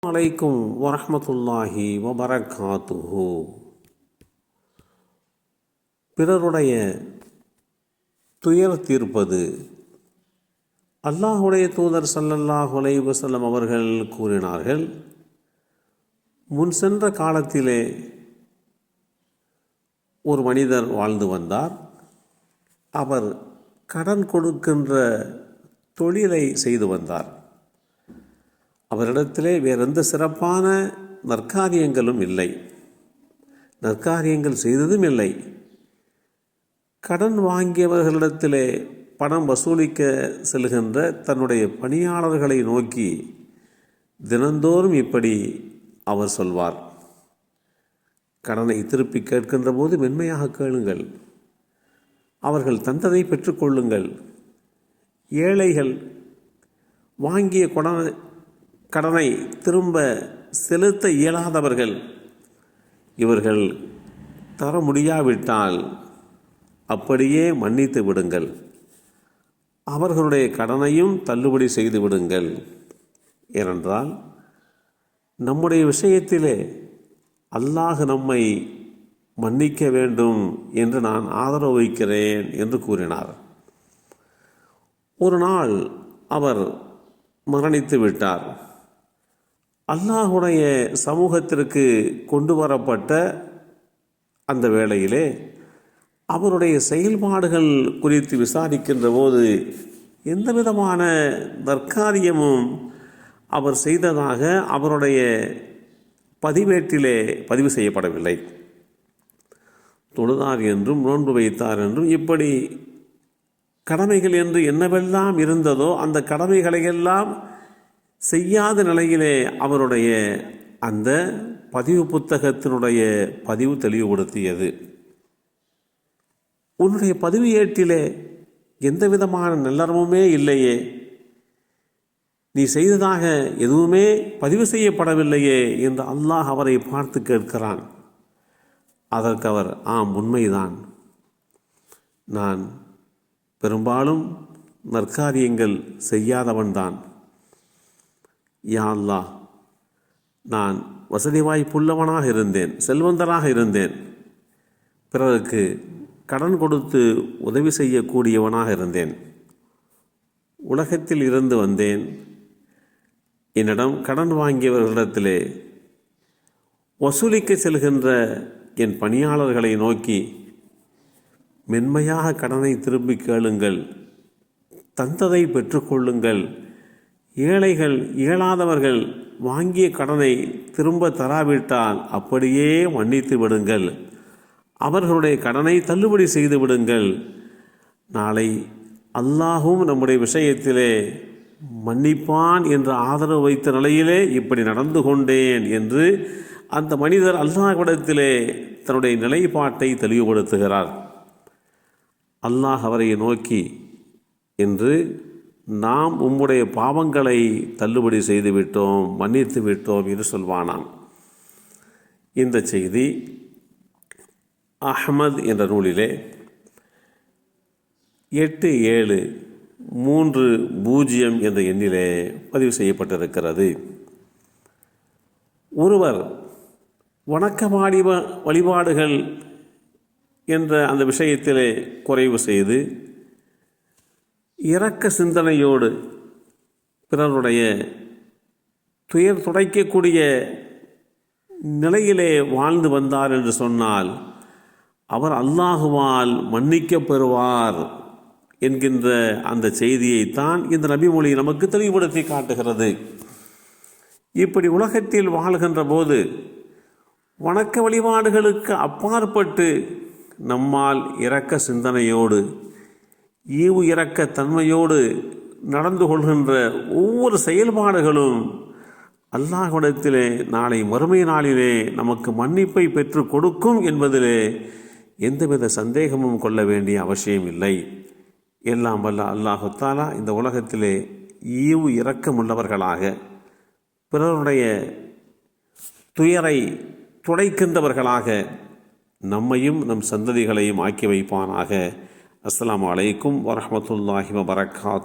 அலைக்கும் வரஹ்மத்துல்லாஹி வபரகாத்துஹு. பிறருடைய துயர் தீர்ப்பது. அல்லாஹுடைய தூதர் ஸல்லல்லாஹு அலைஹி வஸல்லம் அவர்கள் கூறினார்கள், முன் சென்ற காலத்திலே ஒரு மனிதர் வாழ்ந்து வந்தார். அவர் கடன் கொடுக்கின்ற தொழிலை செய்து வந்தார். அவரிடத்திலே வேறெந்த சிறப்பான நற்காரியங்களும் இல்லை, நற்காரியங்கள் செய்ததும் இல்லை. கடன் வாங்கியவர்களிடத்திலே பணம் வசூலிக்க செல்கின்ற தன்னுடைய பணியாளர்களை நோக்கி தினந்தோறும் இப்படி அவர் சொல்வார், கடனை திருப்பி கேட்கின்ற போது மென்மையாக கேளுங்கள், அவர்கள் தந்ததை பெற்றுக்கொள்ளுங்கள். ஏழைகள் வாங்கிய கடனை திரும்ப செலுத்த இயலாதவர்கள், இவர்கள் தர முடியாவிட்டால் அப்படியே மன்னித்து விடுங்கள், அவர்களுடைய கடனையும் தள்ளுபடி செய்து விடுங்கள். ஏனென்றால் நம்முடைய விஷயத்திலே அல்லாஹ் நம்மை மன்னிக்க வேண்டும் என்று நான் ஆதரவு வைக்கிறேன் என்று கூறினார். ஒரு நாள் அவர் மரணித்து விட்டார். அல்லாஹுடைய சமூகத்திற்கு கொண்டு வரப்பட்ட அந்த வேளையிலே அவருடைய செயல்பாடுகள் குறித்து விசாரிக்கின்ற போது எந்த விதமான நற்காரியமும் அவர் செய்ததாக அவருடைய பதிவேட்டிலே பதிவு செய்யப்படவில்லை. தொழுதார் என்றும் நோன்பு வைத்தார் என்றும் இப்படி கடமைகள் என்று என்னவெல்லாம் இருந்ததோ அந்த கடமைகளையெல்லாம் செய்யாத நிலையிலே அவருடைய அந்த பதிவு புத்தகத்தினுடைய பதிவு தெளிவுபடுத்தியது. உன்னுடைய பதிவு ஏட்டிலே எந்த விதமான நல்லறமுமே இல்லையே, நீ செய்ததாக எதுவுமே பதிவு செய்யப்படவில்லையே என்று அல்லாஹ் அவரை பார்த்து கேட்கிறான். அதற்கு அவர், ஆம், உண்மைதான், நான் பெரும்பாலும் நற்காரியங்கள் செய்யாதவன்தான். யா அல்லாஹ், நான் வசதி வாய்ப்புள்ளவனாக இருந்தேன், செல்வந்தராக இருந்தேன், பிறருக்கு கடன் கொடுத்து உதவி செய்யக்கூடியவனாக இருந்தேன், உலகத்தில் இருந்து வந்தேன். என்னிடம் கடன் வாங்கியவர்களிடத்திலே வசூலிக்க செல்கின்ற என் பணியாளர்களை நோக்கி மென்மையாக கடனை திரும்பி கேளுங்கள், தந்ததை பெற்றுக்கொள்ளுங்கள், ஏழைகள் இயலாதவர்கள் வாங்கிய கடனை திரும்ப தராவிட்டால் அப்படியே மன்னித்து விடுங்கள், அவர்களுடைய கடனை தள்ளுபடி செய்து விடுங்கள். நாளை அல்லாஹும் நம்முடைய விஷயத்திலே மன்னிப்பான் என்ற ஆதரவு வைத்த நிலையிலே இப்படி நடந்து கொண்டேன் என்று அந்த மனிதர் அல்லாஹ்விடத்திலே தன்னுடைய நிலைப்பாட்டை தெளிவுபடுத்துகிறார். அல்லாஹ் அவரை நோக்கி, என்று நாம் உம்முடைய பாவங்களை தள்ளுபடி செய்து விட்டோம், மன்னித்து விட்டோம் என்று சொல்வானாம். இந்த செய்தி அஹ்மத் என்ற நூலிலே 8730 என்ற எண்ணிலே பதிவு செய்யப்பட்டிருக்கிறது. ஒருவர் வணக்க வழிபாடுகள் என்ற அந்த விஷயத்திலே குறைவு செய்து இரக்க சிந்தனையோடு பிறருடைய துயர் துடைக்கக்கூடிய நிலையிலே வாழ்ந்து வந்தார் என்று சொன்னால் அவர் அல்லாஹுவால் மன்னிக்கப் பெறுவார் என்கின்ற அந்த செய்தியைத்தான் இந்த நபிமொழி நமக்கு தெளிவுபடுத்தி காட்டுகிறது. இப்படி உலகத்தில் வாழ்கின்ற போது வணக்க வழிபாடுகளுக்கு அப்பாற்பட்டு நம்மால் இரக்க சிந்தனையோடு ஈவு இரக்க தன்மையோடு நடந்து கொள்கின்ற ஒவ்வொரு செயல்பாடுகளும் அல்லாஹ்விடத்திலே நாளை மறுமை நாளிலே நமக்கு மன்னிப்பை பெற்று கொடுக்கும் என்பதிலே எந்தவித சந்தேகமும் கொள்ள வேண்டிய அவசியம் இல்லை. எல்லாம் வல்ல அல்லாஹு தஆலா இந்த உலகத்திலே ஈவு இரக்கமுள்ளவர்களாக பிறருடைய துயரை துடைக்கின்றவர்களாக நம்மையும் நம் சந்ததிகளையும் ஆக்கி வைப்பானாக. அஸ்ஸலாமு அலைக்கும் வரஹ்மத்துல்லாஹி வபரகாத்துஹு.